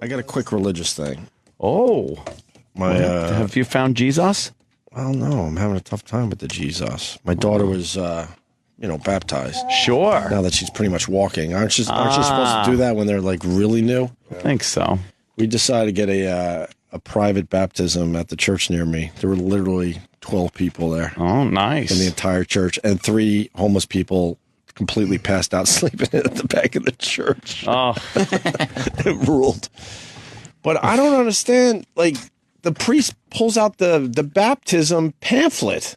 I got a quick religious thing. Oh. Have you found Jesus? Well, no, I'm having a tough time with the Jesus. My daughter was, baptized. Sure. Now that she's pretty much walking. Aren't you supposed to do that when they're, like, really new? I think so. We decided to get a private baptism at the church near me. There were literally 12 people there. Oh, nice. In the entire church. And 3 homeless people completely passed out sleeping at the back of the church. Oh. It ruled. But I don't understand, like, the priest pulls out the baptism pamphlet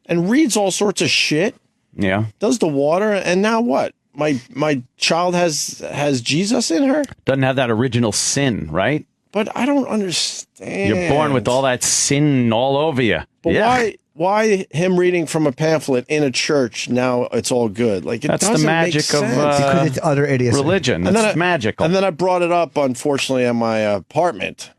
and reads all sorts of shit. Yeah. Does the water, and now what? My child has Jesus in her? Doesn't have that original sin, right? But I don't understand. You're born with all that sin all over you. But why him reading from a pamphlet in a church, now it's all good? Like, that's the magic of because it's utter idiocy. Religion. That's magical. And then I brought it up, unfortunately, at my apartment.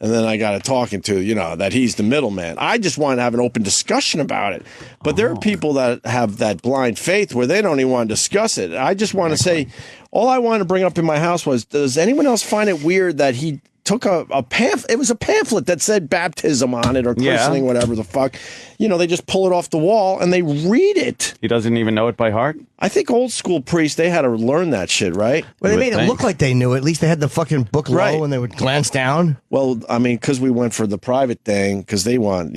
And then I got it talking to, that he's the middleman. I just want to have an open discussion about it. But there are people that have that blind faith where they don't even want to discuss it. I just want to say, all I wanted to bring up in my house was, does anyone else find it weird that he took a pamphlet? It was a pamphlet that said baptism on it or christening, whatever the fuck. They just pull it off the wall and they read it. He doesn't even know it by heart? I think old school priests, they had to learn that shit, right? Well, they made it look like they knew. At least they had the fucking book low and they would glance down. Well, I mean, because we went for the private thing, because they want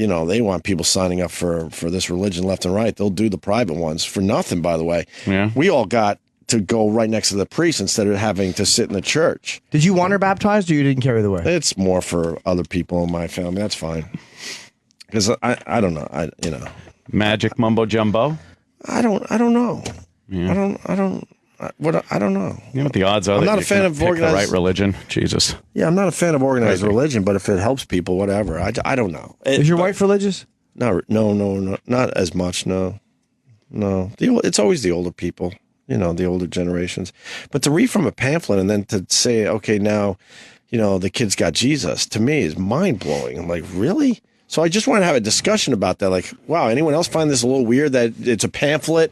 people signing up for this religion left and right. They'll do the private ones for nothing, by the way. Yeah. We all got to go right next to the priest instead of having to sit in the church. Did you want her baptized or you didn't care either way? It's more for other people in my family. That's fine. Because I don't know. Magic mumbo jumbo? I don't know. Yeah. I don't know. You know what the odds are? I'm that not you a fan can of pick organized the right religion. Jesus. Yeah, I'm not a fan of organized religion, but if it helps people, whatever. I don't know. Is your wife religious? No, not as much. No. It's always the older people. The older generations. But to read from a pamphlet and then to say, okay, now, the kid's got Jesus, to me is mind-blowing. I'm like, really? So I just want to have a discussion about that. Like, wow, anyone else find this a little weird that it's a pamphlet,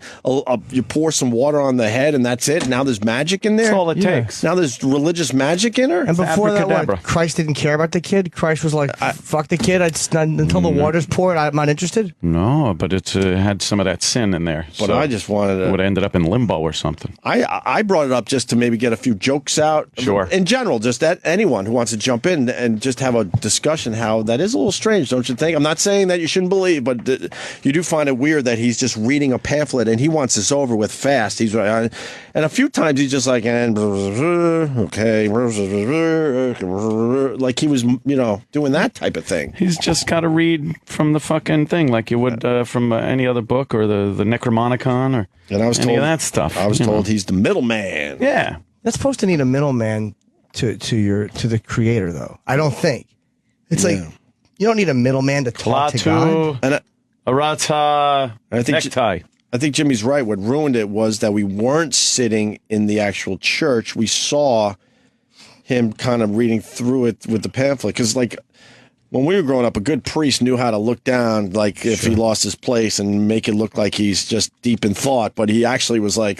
you pour some water on the head and that's it? Now there's magic in there? That's all it takes. Now there's religious magic in her? And before that, Christ didn't care about the kid? Christ was like, fuck the kid. Until the water's poured, I'm not interested? No, but it had some of that sin in there. But I just wanted to... It would have ended up in limbo or something. I brought it up just to maybe get a few jokes out. Sure. In general, just that anyone who wants to jump in and just have a discussion how that is a little strange, don't you think? I'm not saying that you shouldn't believe, but you do find it weird that he's just reading a pamphlet and he wants this over with fast. He's and a few times he's just like, okay, like he was, doing that type of thing. He's just got to read from the fucking thing like you would from any other book or the Necromonicon or and I was any told, of that stuff. I was told he's the middleman. Yeah. That's supposed to need a middleman to the creator, though. I don't think. It's like... You don't need a middleman to talk to God. And Arata, necktie. I think Jimmy's right. What ruined it was that we weren't sitting in the actual church. We saw him kind of reading through it with the pamphlet. Because, like, when we were growing up, a good priest knew how to look down, like, if he lost his place and make it look like he's just deep in thought. But he actually was, like...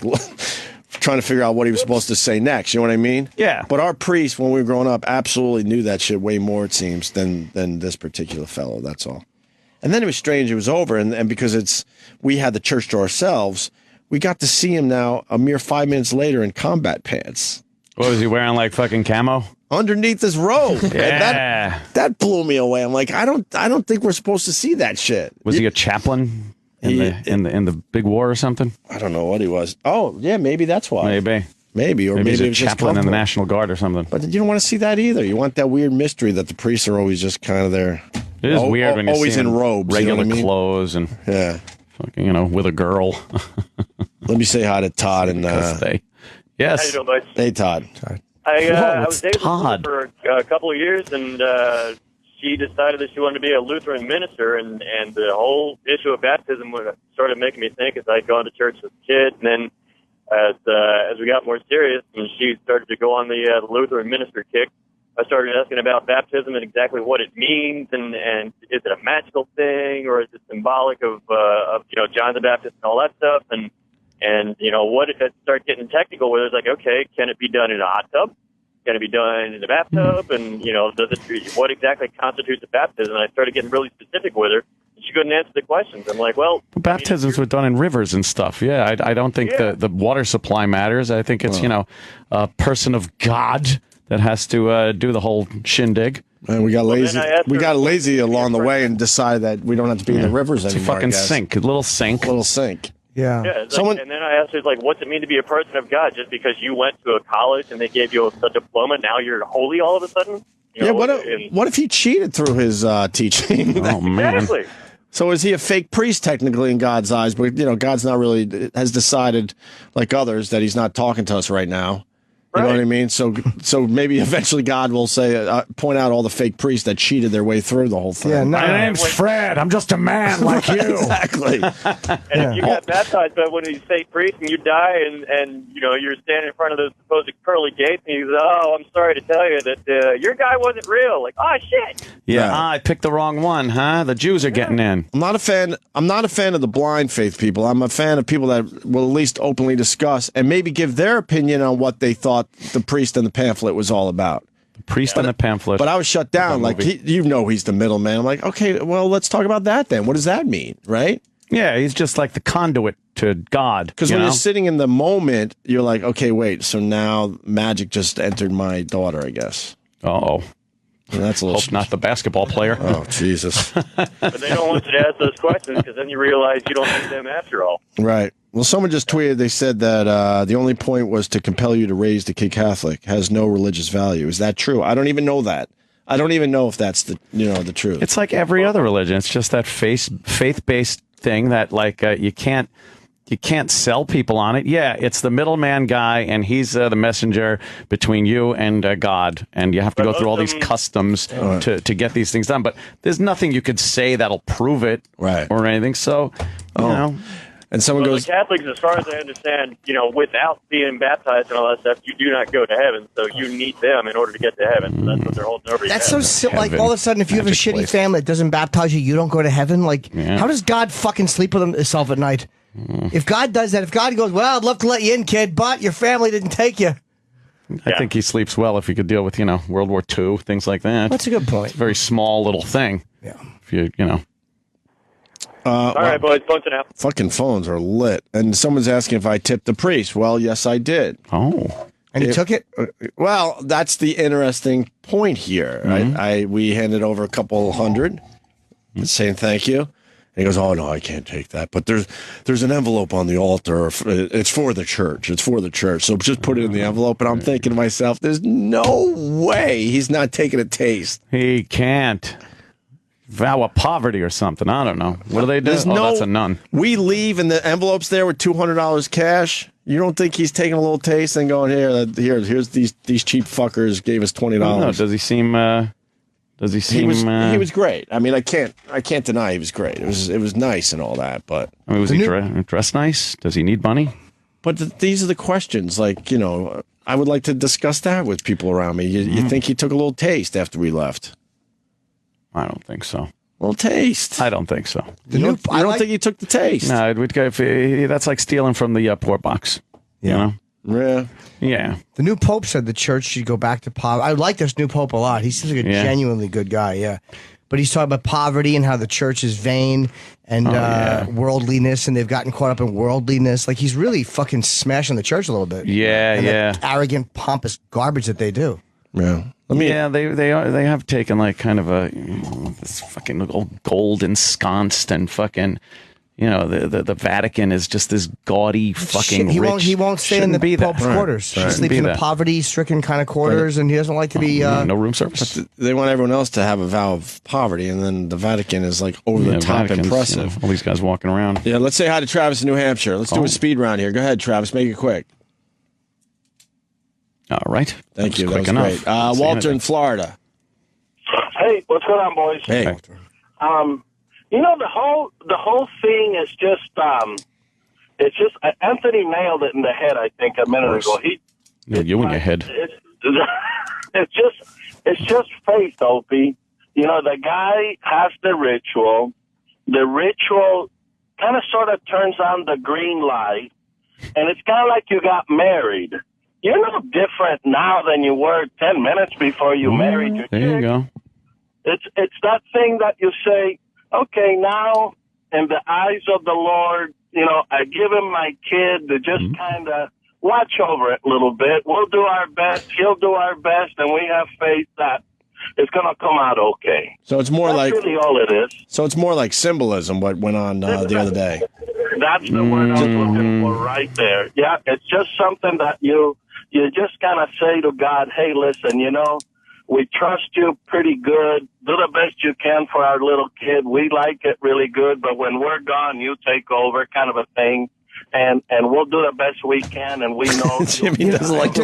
trying to figure out what he was supposed to say next. You know what I mean? Yeah. But our priest, when we were growing up, absolutely knew that shit way more, it seems, than this particular fellow. That's all. And then it was strange. It was over. And because we had the church to ourselves, we got to see him now a mere 5 minutes later in combat pants. What was he wearing, like fucking camo? Underneath his robe. Yeah. That blew me away. I'm like, I don't think we're supposed to see that shit. Was he a chaplain? In the big war or something? I don't know what he was. Oh, yeah, maybe that's why. Maybe, or maybe he's it a was just chaplain in the National Guard or something. But you don't want to see that either. You want that weird mystery that the priests are always just kind of there. It is weird when you always see in robes, regular clothes and fucking, with a girl. Let me say hi to Todd and yes. How you doing, buddy? Hey, Todd. I was dating for a couple of years, and she decided that she wanted to be a Lutheran minister, and the whole issue of baptism started making me think as I'd gone to church as a kid, and then as we got more serious and she started to go on the Lutheran minister kick, I started asking about baptism and exactly what it means, and is it a magical thing or is it symbolic of John the Baptist and all that stuff, and what if it started getting technical where it's like, okay, can it be done in a hot tub? going to be done in the bathtub? And, what exactly constitutes a baptism? And I started getting really specific with her. And she couldn't answer the questions. I'm like, well... Baptisms were done in rivers and stuff. Yeah, I don't think the water supply matters. I think it's, a person of God that has to do the whole shindig. And we got lazy. We got lazy along the way and decided that we don't have to be in the rivers anymore. It's a fucking sink, a little sink. Yeah. And then I asked her, like, what's it mean to be a person of God? Just because you went to a college and they gave you a diploma, now you're holy all of a sudden? What if he cheated through his teaching? Oh, man. Exactly. So is he a fake priest technically in God's eyes? But, God's not really, has decided, like others, that he's not talking to us right now. You know what I mean? So maybe eventually God will say, point out all the fake priests that cheated their way through the whole thing. Yeah, my name's Fred. I'm just a man like you. Exactly. And if you got baptized by one of these fake priests and you die and you're standing in front of those supposed pearly gates and you go, oh, I'm sorry to tell you that your guy wasn't real. Like, oh, shit. Yeah, I picked the wrong one, huh? The Jews are getting in. I'm not a fan of the blind faith people. I'm a fan of people that will at least openly discuss and maybe give their opinion on what they thought the priest and the pamphlet was all about. The priest and the pamphlet. But I was shut down. Like, he's the middleman. I'm like, okay, well, let's talk about that then. What does that mean, right? Yeah, he's just like the conduit to God. Because when you're sitting in the moment, you're like, okay, wait, so now magic just entered my daughter, I guess. Uh-oh. And that's a little... Hope not the basketball player. Oh, Jesus. But they don't want you to ask those questions because then you realize you don't need them after all. Right. Well, someone just tweeted, they said that the only point was to compel you to raise the kid Catholic. Has no religious value. Is that true? I don't even know that. I don't even know if that's the truth. It's like every other religion. It's just that faith-based thing that like you can't sell people on it. Yeah, it's the middleman guy, and he's the messenger between you and God, and you have to go through all these customs to get these things done. But there's nothing you could say that'll prove it, or anything. So, you know. And someone goes, the Catholics, as far as I understand, without being baptized and all that stuff, you do not go to heaven. So you need them in order to get to heaven. So that's what they're holding over. That's so silly. Like all of a sudden, if you have a shitty family that doesn't baptize you, you don't go to heaven. Like, how does God fucking sleep with himself at night? If God does that, if God goes, well, I'd love to let you in, kid, but your family didn't take you. I think he sleeps well if he could deal with, World War II, things like that. That's a good point. It's a very small little thing. Yeah. If you. All right, boys, phones it out. Fucking phones are lit. And someone's asking if I tipped the priest. Well, yes, I did. Oh. And you took it? Well, that's the interesting point here. Mm-hmm. We handed over a couple hundred, saying thank you. And he goes, oh, no, I can't take that. But there's an envelope on the altar. It's for the church. It's for the church. So just put it in the envelope. And I'm thinking to myself, there's no way he's not taking a taste. He can't. Vow of poverty or something. I don't know. What do they do? That's a nun. We leave and the envelope's there with $200 cash. You don't think he's taking a little taste and going, here's these cheap fuckers gave us $20. No, does he seem... He was great. I mean, I can't deny he was great. It was nice and all that, but... I mean, was he dressed nice? Does he need money? But these are the questions. Like, I would like to discuss that with people around me. You think he took a little taste after we left? I don't think so. Well, taste. I don't think so. You don't think he took the taste? No, that's like stealing from the poor box. Yeah. Yeah. Yeah. The new pope said the church should go back to poverty. I like this new pope a lot. He seems like a genuinely good guy, yeah. But he's talking about poverty and how the church is vain and worldliness, and they've gotten caught up in worldliness. Like, he's really fucking smashing the church a little bit. Yeah, and the arrogant, pompous garbage that they do. Yeah. They have taken like kind of this fucking old gold ensconced and fucking the Vatican is just this gaudy fucking rich. He won't stay in the Pope's quarters. He sleeps in the poverty-stricken kind of quarters, and he doesn't like to be no room service. But they want everyone else to have a vow of poverty, and then the Vatican is like over the top impressive. All these guys walking around. Yeah, let's say hi to Travis in New Hampshire. Let's do a speed round here. Go ahead, Travis. Make it quick. All right. Thank you. That was great. Walter in Florida. Hey, what's going on, boys? Hey. The whole thing is just it's just Anthony nailed it in the head. I think a minute ago. You in your head. It's just faith, Opie. The guy has the ritual. The ritual kind of sort of turns on the green light, and it's kind of like you got married. you're no different now than you were 10 minutes before you married your chick. There you go. It's that thing that you say, okay, now in the eyes of the Lord, you know, I give him my kid to just kind of watch over it a little bit. We'll do our best. He'll do our best, and we have faith that it's going to come out okay. So it's more That's really all it is. So it's more like symbolism. What went on the other day? That's the word I was looking for right there. Yeah, it's just something that you just kind of say to God, hey, listen, you know, we trust you pretty good. Do the best you can for our little kid. We like it really good, but when we're gone, you take over, kind of a thing. And we'll do the best we can, and we know. Jimmy doesn't like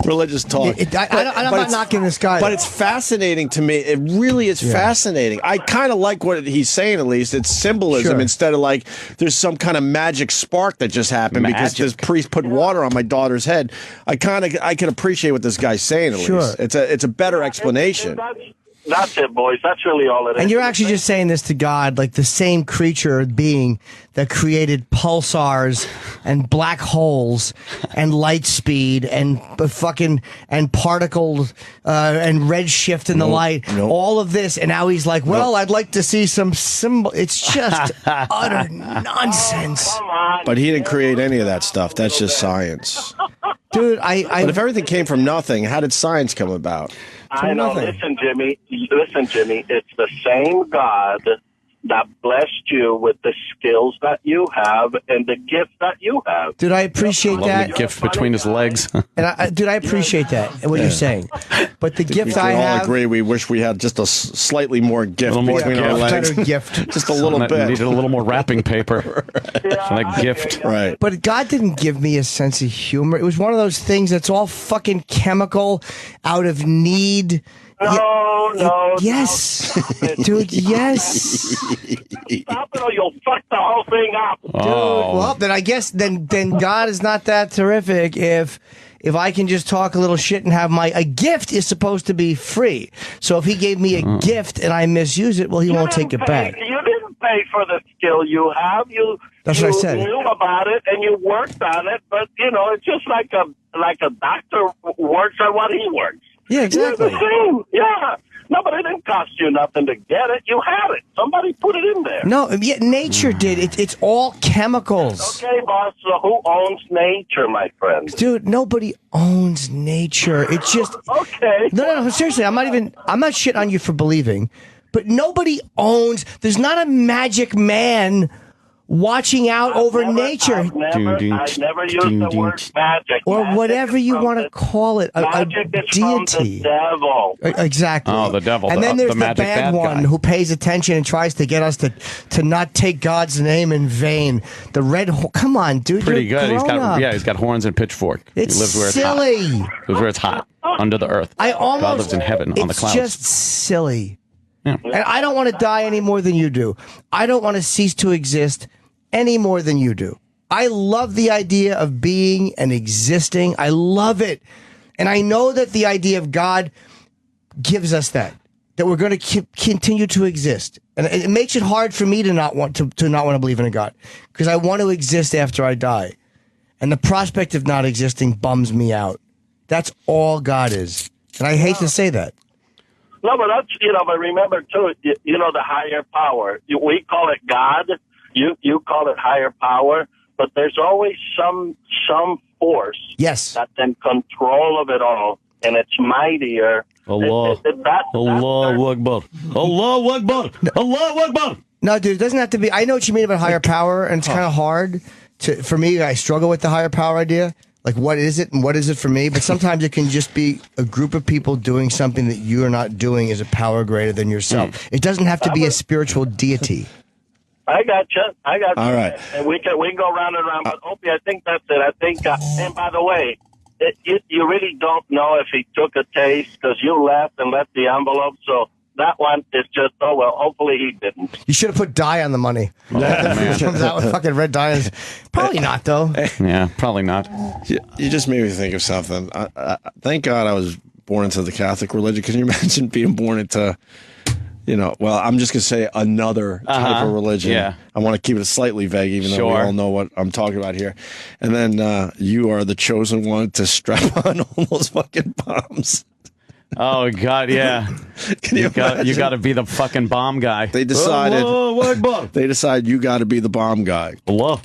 religious talk. I'm not knocking this guy. But it's fascinating to me. It really is fascinating. I kind of like what he's saying, at least. It's symbolism instead of like there's some kind of magic spark that just happened because this priest put water on my daughter's head. I can appreciate what this guy's saying, at least. It's a better explanation. That's it, boys. That's really all it is. And you're actually just saying this to God, like the same creature being that created pulsars and black holes and light speed and particles and redshift in the light. All of this, and now he's like, well, I'd like to see some symbol. It's just utter nonsense. Come on. But he didn't create any of that stuff. That's just science. Dude, But if everything came from nothing, how did science come about? I know. Listen, Jimmy. It's the same God that blessed you with the skills that you have and the gift that you have. Dude, I appreciate that. The gift between his legs. And dude, I appreciate that and what you're saying. But the gift I all have, agree. We wish we had just a slightly more gift between our legs. better gift. Just a little bit. Needed a little more wrapping paper for that gift. Right. But God didn't give me a sense of humor. It was one of those things that's all fucking chemical, out of need. No. Yes. Dude, yes. Stop it or you'll fuck the whole thing up. Dude, well, then I guess then God is not that terrific if I can just talk a little shit and have a gift is supposed to be free. So if he gave me a gift and I misuse it, well, he won't take it back. You didn't pay for the skill you have. That's what I said. You knew about it and you worked on it, but you know, it's just like a doctor works on what he works. Yeah, exactly. You're the same. Yeah. No, but it didn't cost you nothing to get it. You had it. Somebody put it in there. No, yet nature did. It's all chemicals. Okay, boss. So who owns nature, my friend? Dude, nobody owns nature. It's just okay. No. Seriously, I'm not shitting on you for believing, but nobody owns. There's not a magic man watching out over nature. I've never used the word magic. Or whatever you want to call it. A deity. From the devil. Exactly. Oh, the devil. And then there's the bad bad one guy who pays attention and tries to get us to not take God's name in vain. The red come on, dude. Pretty good. He's up. got horns and pitchfork. It's he lives where silly. It's hot. He lives where it's hot. Under the earth. God lives in heaven on the clouds. It's just silly. Yeah. And I don't want to die any more than you do. I don't want to cease to exist any more than you do. I love the idea of being and existing. I love it. And I know that the idea of God gives us that we're going to continue to exist. And it makes it hard for me to not want to believe in a God, because I want to exist after I die. And the prospect of not existing bums me out. That's all God is. And I hate to say that. No, but that's, but remember too, the higher power. We call it God. You call it higher power, but there's always some force that's in control of it all, and it's mightier. Allah Akbar. Allah Akbar. Allah Akbar. No, dude, it doesn't have to be. I know what you mean about higher power, and it's kind of hard for me. I struggle with the higher power idea. Like, what is it and what is it for me? But sometimes it can just be a group of people doing something that you are not doing as a power greater than yourself. It doesn't have to be a spiritual deity. I got you. All right. And we can go round and round. But Opie, I think that's it. I think. And by the way, you really don't know if he took a taste because you left and left the envelope. So that one is just, oh well. Hopefully he didn't. You should have put dye on the money. Oh, man. Comes out with fucking red dye. Probably not though. Yeah, probably not. You just made me think of something. Thank God I was born into the Catholic religion. Can you imagine being born into Well, I'm just going to say another type of religion. Yeah. I want to keep it slightly vague, even though we all know what I'm talking about here. And then you are the chosen one to strap on all those fucking bombs. Oh, God, yeah. You got to be the fucking bomb guy. They decided. They decide you got to be the bomb guy. Hello.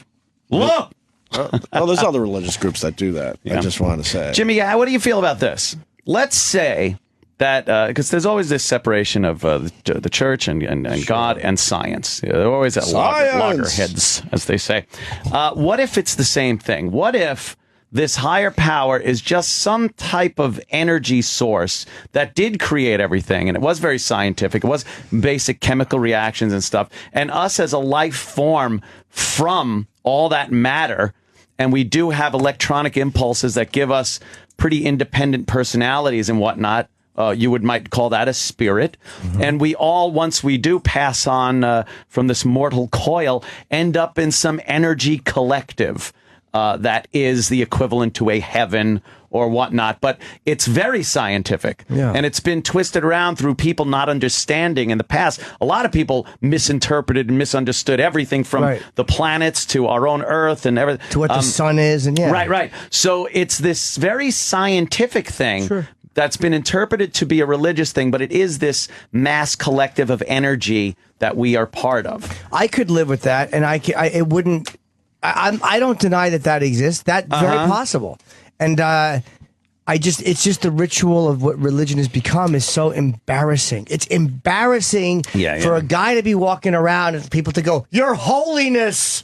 There's other religious groups that do that. Yeah. I just want to say. Jimmy, what do you feel about this? Let's say that, because there's always this separation of the church and God and science. They're always at loggerheads, as they say. What if it's the same thing? What if this higher power is just some type of energy source that did create everything, and it was very scientific. It was basic chemical reactions and stuff. And us as a life form from all that matter, and we do have electronic impulses that give us pretty independent personalities and whatnot. You might call that a spirit. Mm-hmm. And we all, once we do pass on from this mortal coil, end up in some energy collective. That is the equivalent to a heaven or whatnot. But it's very scientific. Yeah. And it's been twisted around through people not understanding in the past. A lot of people misinterpreted and misunderstood everything from the planets to our own Earth and everything. To what the sun is. And Right. So it's this very scientific thing that's been interpreted to be a religious thing, but it is this mass collective of energy that we are part of. I could live with that, and it wouldn't... I don't deny that exists. That's very possible. And it's just the ritual of what religion has become is so embarrassing. It's embarrassing for a guy to be walking around and people to go, "Your Holiness."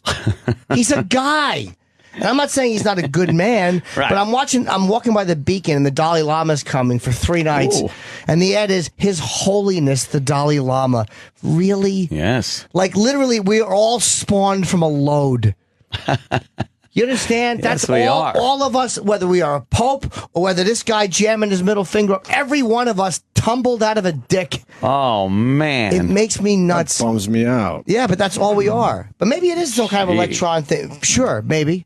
He's a guy. And I'm not saying he's not a good man, but I'm walking by the Beacon and the Dalai Lama's coming for 3 nights. Ooh. And the ad is His Holiness, the Dalai Lama. Really? Yes. Like literally, we are all spawned from a load. You understand? Yes, That's all of us, whether we are a pope or whether this guy jamming his middle finger, every one of us tumbled out of a dick. Oh, man. It makes me nuts. That bums me out. Yeah, but that's all we are. But maybe it is some kind of electron thing. Sure, maybe.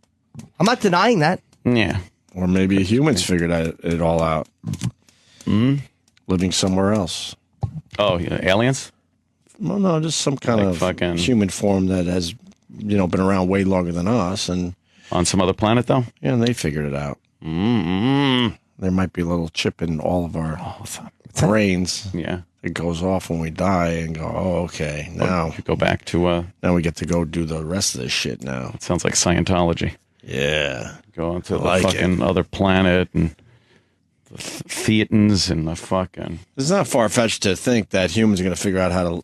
I'm not denying that. Yeah. Or maybe humans figured it all out. Living somewhere else. Oh, aliens? Well, no, just some kind of human form that has... been around way longer than us, and on some other planet, though. Yeah, and they figured it out. There might be a little chip in all of our brains. Yeah, it goes off when we die, and go, oh, okay, now you go back to. Now we get to go do the rest of this shit. Now it sounds like Scientology. Yeah, go onto the fucking other planet and the Thetans and the fucking. It's not far fetched to think that humans are going to figure out how to.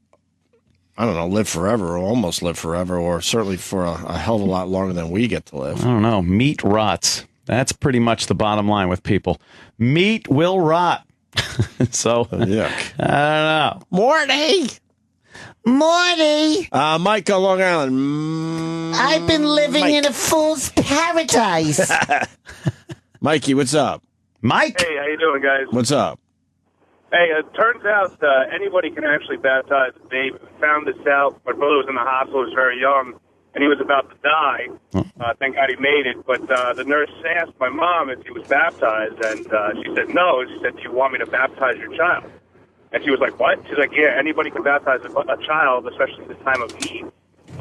I don't know, live forever or almost live forever, or certainly for a hell of a lot longer than we get to live. I don't know. Meat rots. That's pretty much the bottom line with people. Meat will rot. So, yuck. I don't know. Morty! Mike on Long Island. I've been living in a fool's paradise. Mikey, what's up? Mike? Hey, how you doing, guys? What's up? Hey, it turns out anybody can actually baptize a baby. We found this out. My brother was in the hospital. He was very young, and he was about to die. Thank God he made it. But the nurse asked my mom if he was baptized, and she said no. She said, "Do you want me to baptize your child?" And she was like, "What?" She's like, "Yeah, anybody can baptize a child, especially at this time of need."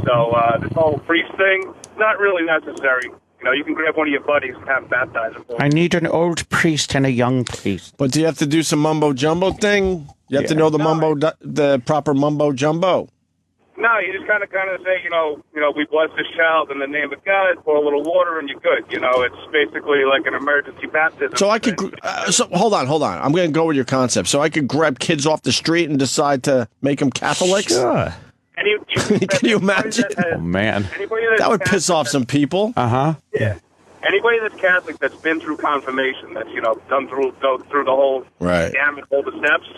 So this whole priest thing, not really necessary. You can grab one of your buddies and have him baptize him. I need an old priest and a young priest. But do you have to do some mumbo jumbo thing? You have to know the proper mumbo jumbo. No, you just kind of say, we bless this child in the name of God, pour a little water, and you're good. It's basically like an emergency baptism. So I could, hold on. I'm going to go with your concept. So I could grab kids off the street and decide to make them Catholics? Sure. Can you imagine? Oh, man. That would piss off some people. Uh-huh. Yeah. Anybody that's Catholic that's been through confirmation, that's, go through the whole gamut, all the steps,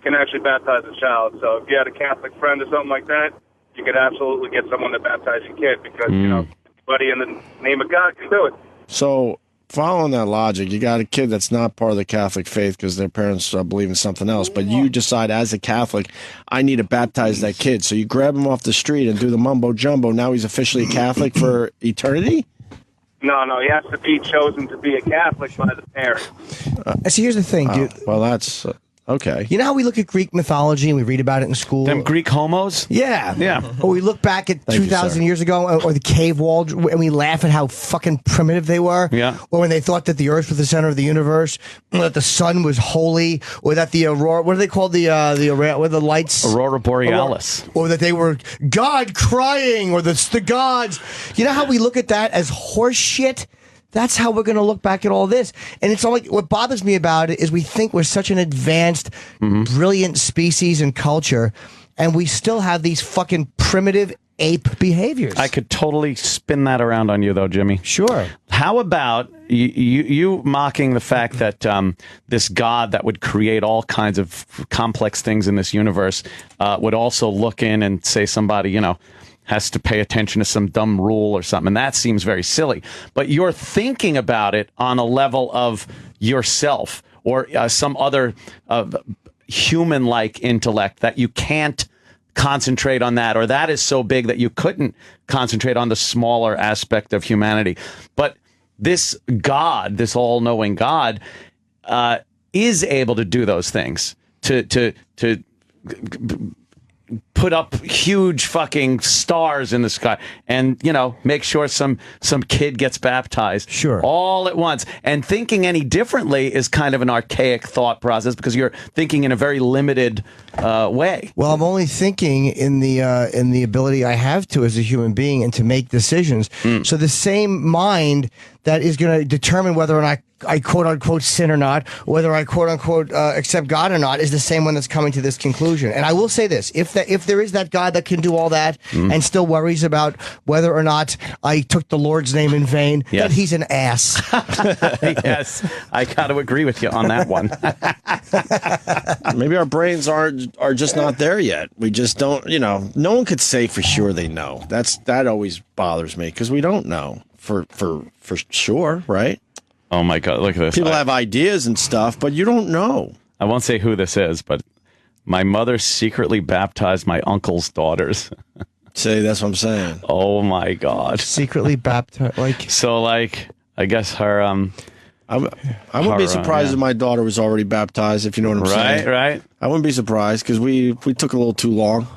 can actually baptize a child. So if you had a Catholic friend or something like that, you could absolutely get someone to baptize your kid because, anybody in the name of God can do it. So following that logic, you got a kid that's not part of the Catholic faith because their parents believe in something else, but you decide as a Catholic, I need to baptize that kid. So you grab him off the street and do the mumbo jumbo. Now he's officially a Catholic for eternity? No, he has to be chosen to be a Catholic by the parents. See, here's the thing, dude. Well, that's Okay. You know how we look at Greek mythology and we read about it in school? Them Greek homos? Yeah. Yeah. Or we look back at 2,000 years ago, or the cave wall, and we laugh at how fucking primitive they were. Yeah. Or when they thought that the earth was the center of the universe, or that the sun was holy, or that the aurora, what do they call the lights? Aurora Borealis. Or that they were God crying, or the gods. You know how we look at that as horse shit? That's how we're going to look back at all this. And it's all like, what bothers me about it is we think we're such an advanced, brilliant species and culture, and we still have these fucking primitive ape behaviors. I could totally spin that around on you, though, Jimmy. Sure. How about you mocking the fact that this God that would create all kinds of complex things in this universe would also look in and say somebody, has to pay attention to some dumb rule or something. And that seems very silly. But you're thinking about it on a level of yourself or some other human-like intellect that you can't concentrate on that, or that is so big that you couldn't concentrate on the smaller aspect of humanity. But this God, this all-knowing God, is able to do those things, to put up huge fucking stars in the sky and, make sure some kid gets baptized. Sure. All at once. And thinking any differently is kind of an archaic thought process because you're thinking in a very limited way. Well, I'm only thinking in the ability I have to as a human being and to make decisions. So the same mind that is going to determine whether or not I quote unquote sin or not, whether I quote unquote accept God or not, is the same one that's coming to this conclusion. And I will say this: if there is that God that can do all that and still worries about whether or not I took the Lord's name in vain, Yes. then he's an ass. Yes, I got to agree with you on that one. Maybe our brains are just not there yet. We just don't. No one could say for sure they know. That always bothers me because we don't know for sure, right? Oh my God, look at this. People have ideas and stuff, but you don't know. I won't say who this is, but my mother secretly baptized my uncle's daughters. See, that's what I'm saying. Oh my God. Secretly baptized, So, I guess her, I wouldn't be surprised if my daughter was already baptized, if you know what I'm saying. Right. I wouldn't be surprised because we took a little too long.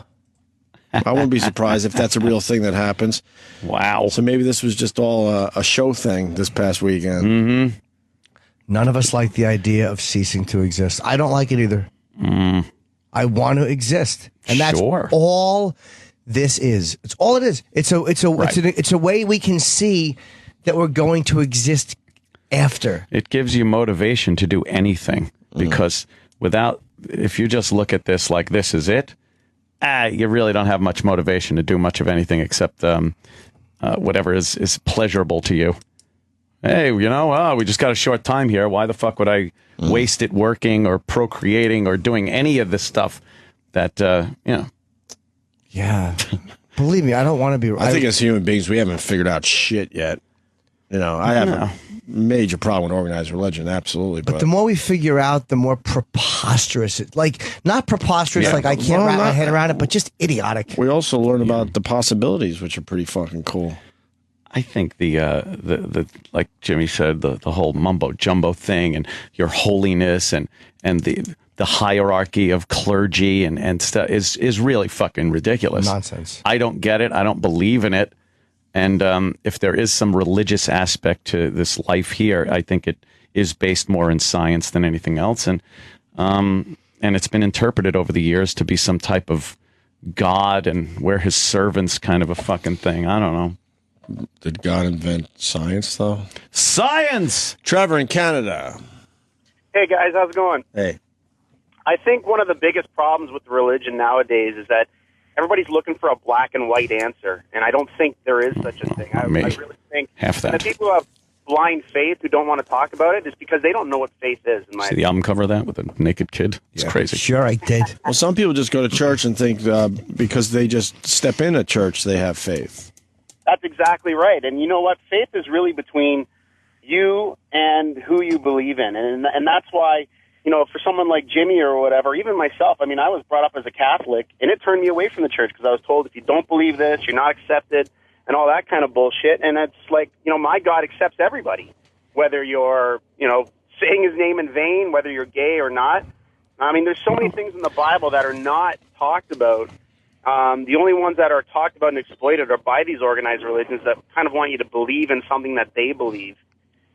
I wouldn't be surprised if that's a real thing that happens. Wow. So maybe this was just all a show thing this past weekend. Mm-hmm. None of us like the idea of ceasing to exist. I don't like it either. I want to exist, and that's all this is. It's all it is. It's a way we can see that we're going to exist after. It gives you motivation to do anything because if you just look at this like this is it, you really don't have much motivation to do much of anything except whatever is pleasurable to you. Hey, we just got a short time here. Why the fuck would I waste it working or procreating or doing any of this stuff that, Yeah. Believe me, I don't want to be... I think as human beings, we haven't figured out shit yet. I have a major problem with organized religion, absolutely. But the more we figure out, the more preposterous it... not preposterous, I can't wrap my head around it, but just idiotic. We also learn about the possibilities, which are pretty fucking cool. I think the like Jimmy said, the whole mumbo jumbo thing and your holiness and the hierarchy of clergy and stuff is really fucking ridiculous. Nonsense. I don't get it. I don't believe in it. And if there is some religious aspect to this life here, I think it is based more in science than anything else. And it's been interpreted over the years to be some type of God and we're his servants kind of a fucking thing. I don't know. Did God invent science, though? Science! Trevor in Canada. Hey, guys. How's it going? Hey. I think one of the biggest problems with religion nowadays is that everybody's looking for a black and white answer, and I don't think there is such a thing. I really think half that. The people who have blind faith who don't want to talk about it is because they don't know what faith is. See the album cover of that with a naked kid? It's crazy. Sure, I did. Well, some people just go to church and think because they just step in a church, they have faith. That's exactly right. And you know what? Faith is really between you and who you believe in. And that's why, for someone like Jimmy or whatever, even myself, I was brought up as a Catholic, and it turned me away from the church because I was told if you don't believe this, you're not accepted and all that kind of bullshit. And it's like, my God accepts everybody, whether you're, saying his name in vain, whether you're gay or not. I mean, there's so many things in the Bible that are not talked about. The only ones that are talked about and exploited are by these organized religions that kind of want you to believe in something that they believe.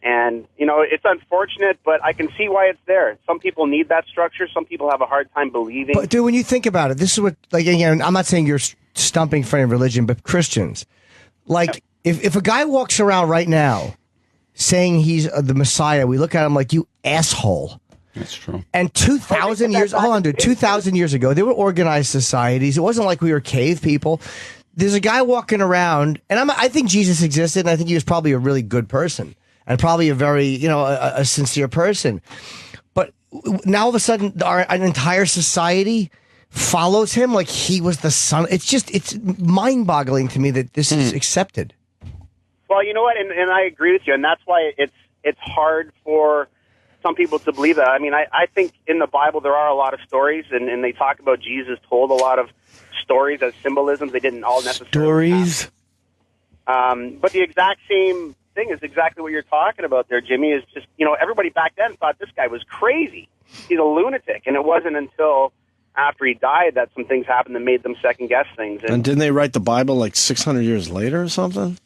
And, you know, it's unfortunate, but I can see why it's there. Some people need that structure. Some people have a hard time believing. But, dude, when you think about it, this is what, like, again, I'm not saying you're stumping for any religion, but Christians. Like, if a guy walks around right now saying he's the Messiah, we look at him like, you asshole. That's true. And 2,000 years, hold on, dude, 2,000 years ago, there were organized societies. It wasn't like we were cave people. There's a guy walking around, and I think Jesus existed, and I think he was probably a really good person. And probably a very, you know, a sincere person. But now all of a sudden, an entire society follows him like he was the son. It's mind-boggling to me that this is accepted. Well, you know what, and I agree with you, and that's why it's hard for some people to believe that. I mean, I think in the Bible there are a lot of stories, and they talk about Jesus told a lot of stories as symbolisms. They didn't all necessarily Stories? But the exact same thing is exactly what you're talking about there, Jimmy, is just, you know, everybody back then thought this guy was crazy. He's a lunatic. And it wasn't until after he died that some things happened that made them second-guess things. And didn't they write the Bible like 600 years later or something?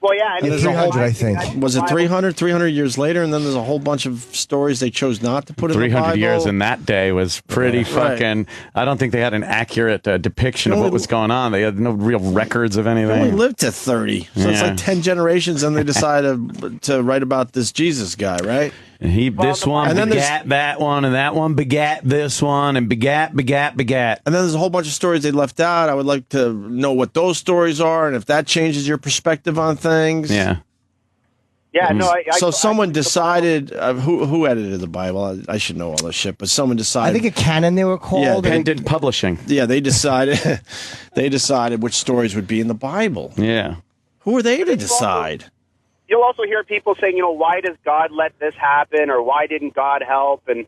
Well, yeah. And 300, I think. Was it 300 years later, and then there's a whole bunch of stories they chose not to put in the Bible? 300 years in that day was pretty fucking... I don't think they had an accurate depiction of what was going on. They had no real records of anything. They only lived to 30. So it's like 10 generations, and they decided to write about this Jesus guy, right? And this one begat that one, and that one begat this one, and begat. And then there's a whole bunch of stories they left out. I would like to know what those stories are, and if that changes your perspective on things. Yeah. Yeah, no, So someone decided, who edited the Bible? I should know all this shit, but someone decided. I think a canon they were called. Yeah, Pendant Publishing. Yeah, they decided which stories would be in the Bible. Yeah. Who are they to decide? You'll also hear people saying, you know, why does God let this happen, or why didn't God help? And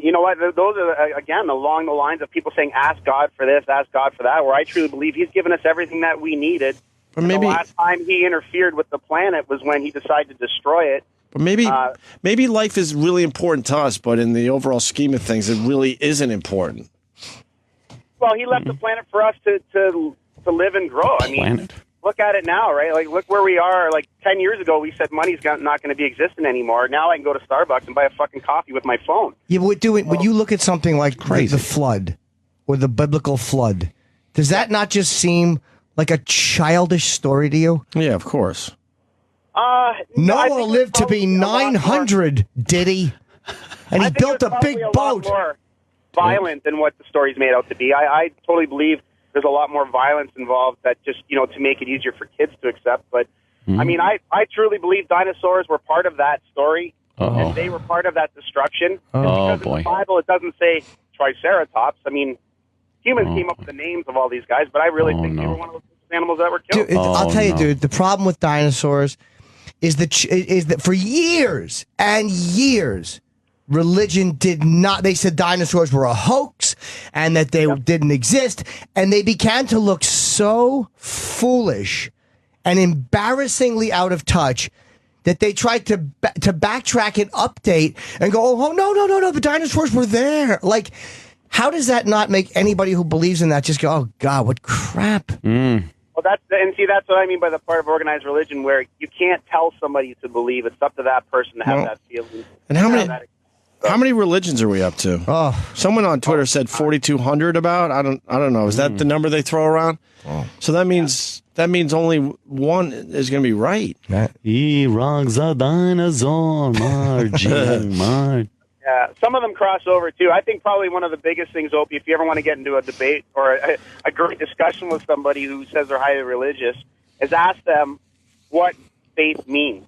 you know what? Those are, again, along the lines of people saying, ask God for this, ask God for that, where I truly believe he's given us everything that we needed. But maybe the last time he interfered with the planet was when he decided to destroy it. But maybe life is really important to us, but in the overall scheme of things, it really isn't important. Well, he left the planet for us to live and grow. I mean, look at it now, right? Like, look where we are. Like 10 years ago, we said money's not going to be existent anymore. Now I can go to Starbucks and buy a fucking coffee with my phone. Yeah, but when you look at something like the flood or the biblical flood, does that not just seem like a childish story to you? Yeah, of course. Noah lived to be 900, did he? And he built a big boat. More violent than what the story's made out to be. I totally believe there's a lot more violence involved that just, you know, to make it easier for kids to accept. But, I mean, I truly believe dinosaurs were part of that story. And they were part of that destruction. Oh, because boy. in the Bible, it doesn't say Triceratops. I mean, humans came up with the names of all these guys, but I really think they were one of those animals that were killed. Dude, I'll tell you, dude, the problem with dinosaurs is that for years and years, religion did not. They said dinosaurs were a hoax and that they didn't exist, and they began to look so foolish and embarrassingly out of touch that they tried to backtrack and update and go, oh no, the dinosaurs were there. Like, how does that not make anybody who believes in that just go, oh God, what crap? Well, that's what I mean by the part of organized religion where you can't tell somebody to believe. It's up to that person to have that feeling. And how many religions are we up to? Oh, someone on Twitter said 4,200 about. I don't know. Is that the number they throw around? Oh. So that means only one is going to be right. He rocks a dinosaur, Margie. Yeah, some of them cross over, too. I think probably one of the biggest things, Opie, if you ever want to get into a debate or a great discussion with somebody who says they're highly religious, is ask them what faith means.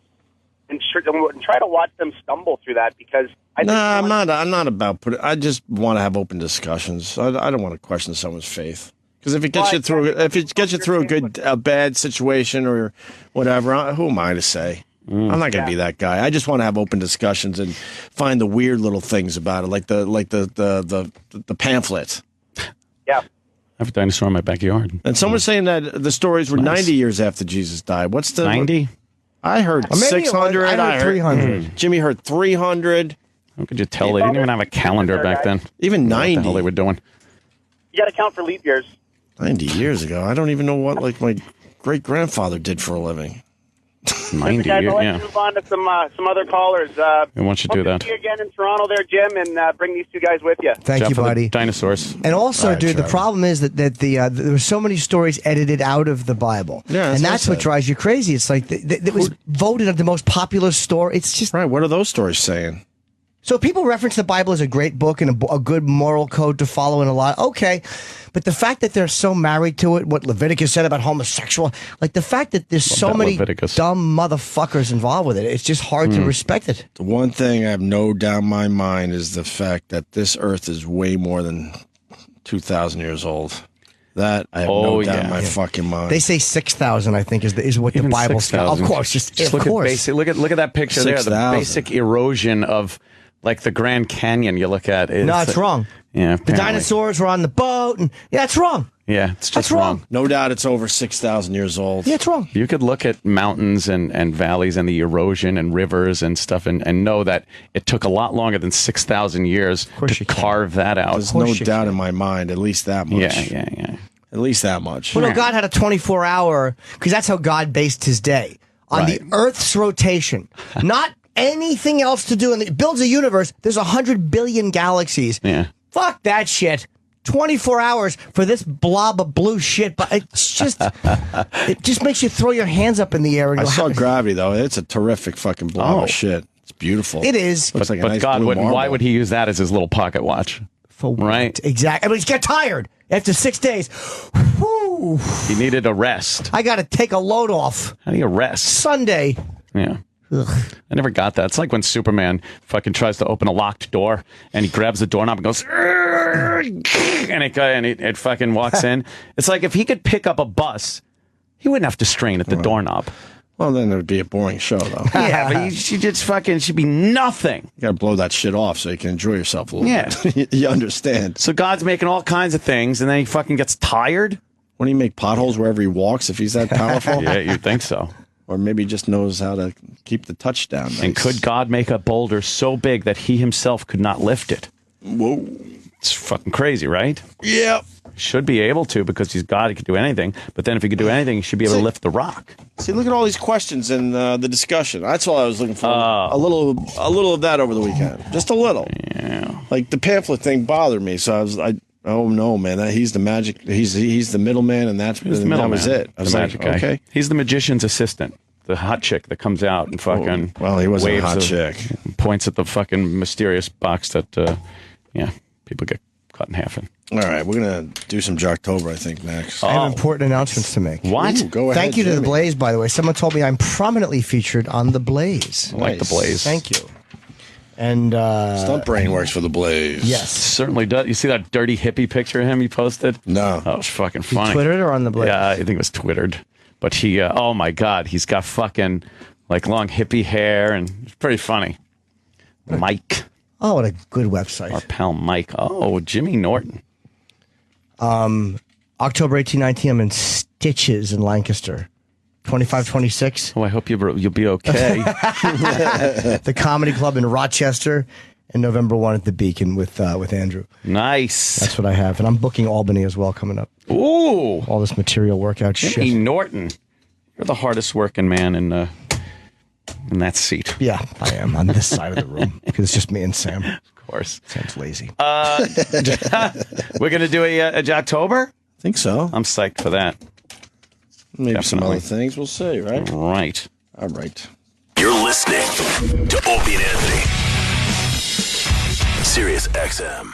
And try to watch them stumble through that, because I'm not about putting. I just want to have open discussions. I don't want to question someone's faith, because if it gets you through a bad situation or whatever, who am I to say? I'm not going to be that guy. I just want to have open discussions and find the weird little things about it, like the pamphlet. Yeah. I have a dinosaur in my backyard. And someone's saying that the stories were 90 years after Jesus died. What's the 90? I heard 600. I heard 300. Jimmy heard 300. How could you tell? They didn't even have a calendar back then. Even 90. What the hell they were doing? You got to count for leap years. 90 years ago. I don't even know what like my great-grandfather did for a living. 90 guys, years, I'll let yeah. you move on to some other callers. And once you do that. See you again in Toronto there, Jim, and bring these two guys with you. Thank Jeff you, for the buddy. Dinosaurs. And also, All right, dude, the Trevor. problem is that there were so many stories edited out of the Bible. Yeah, and that's that's what I what said. drives you crazy. It's like it was voted as the most popular story. It's just Right, what are those stories saying? so people reference the Bible as a great book and a good moral code to follow and a lot. Okay, but the fact that they're so married to it, what Leviticus said about homosexual, like the fact that there's so that many Leviticus. dumb motherfuckers involved with it, it's just hard to respect it. The one thing I have no doubt in my mind is the fact that this earth is way more than 2,000 years old. That I have no doubt in my fucking mind. They say 6,000, I think, is what Even the Bible says. 6,000. Of course, just look of course. at basic. Look at that picture there. The 6,000. basic erosion of like the Grand Canyon. You look at it. No, it's wrong. Yeah, The apparently. dinosaurs were on the boat, and yeah, it's wrong. Yeah, it's just That's wrong. No doubt it's over 6,000 years old. Yeah, it's wrong. You could look at mountains and valleys and the erosion and rivers and stuff and know that it took a lot longer than 6,000 years course to you can. carve that out. There's no course you doubt can. in my mind, at least that much. Yeah. At least that much. Well, no, God had a 24-hour, because that's how God based his day, on the Right. Earth's rotation, not anything else to do. And it builds a universe. There's 100 billion galaxies. Yeah. Fuck that shit. 24 hours for this blob of blue shit, but it's just, it just makes you throw your hands up in the air. And I go, saw Gravity, though. It's a terrific fucking blob Oh. of shit. It's beautiful. It is. Looks like a But nice God, blue why marble. would he use that as his little pocket watch? For what? Right. Exactly. I mean, he's get tired after 6 days. Whew. He needed a rest. I got to take a load off. How do you rest? Sunday. Yeah. I never got that. It's like when Superman fucking tries to open a locked door and he grabs the doorknob and goes, and it fucking walks in. It's like if he could pick up a bus, he wouldn't have to strain at the doorknob. Well, then it would be a boring show, though. Yeah, but she just fucking should be nothing. You got to blow that shit off so you can enjoy yourself a little Yeah. bit. You understand. So God's making all kinds of things and then he fucking gets tired? Wouldn't he make potholes wherever he walks if he's that powerful? Yeah, you'd think so. Or maybe he just knows how to keep the touchdown. Nice. And could God make a boulder so big that he himself could not lift it? Whoa. It's fucking crazy, right? Yeah. Should be able to because he's God. He could do anything. But then if he could do anything, he should be able to lift the rock. See, look at all these questions in the discussion. That's all I was looking for. A little of that over the weekend. Just a little. Yeah. Like the pamphlet thing bothered me. So oh no, man, he's the magic. He's the middleman, and that was it. I was the like, magic guy. okay. He's the magician's assistant. The hot chick that comes out and fucking Well, he wasn't a waves hot the- chick. points at the fucking mysterious box that people get cut in half in. All right, we're gonna do some Jocktober, I think, next. I have important announcements to make. What? Ooh, go ahead. Thank you to the Jimmy. Blaze, by the way. Someone told me I'm prominently featured on the Blaze. I like the Nice. Blaze. Thank you. And Stunt Brain works for the Blaze. yes, Certainly does. You see that dirty hippie picture of him he posted? No. That was fucking funny. Twittered or on the Blaze? Yeah, I think it was Twittered. But he, oh my God, he's got fucking like long hippie hair and it's pretty funny. Mike, Oh, what a good our website. pal Mike. Oh, Jimmy Norton. October 18, 19, I'm in Stitches in Lancaster. 25, 26. Oh, I hope you'll be okay. The Comedy Club in Rochester. And November 1 at the Beacon with Andrew. Nice. That's what I have. And I'm booking Albany as well coming up. Ooh, All this material workout Jimmy shit. Norton. You're the hardest working man in that seat. Yeah, I am on this side of the room because it's just me and Sam. Of course. Sam's lazy. We're going to do a Jocktober? I think so. I'm psyched for that. Maybe some Definitely. other things. We'll see, right? Right. All right. You're listening to Opie and Anthony. Sirius XM.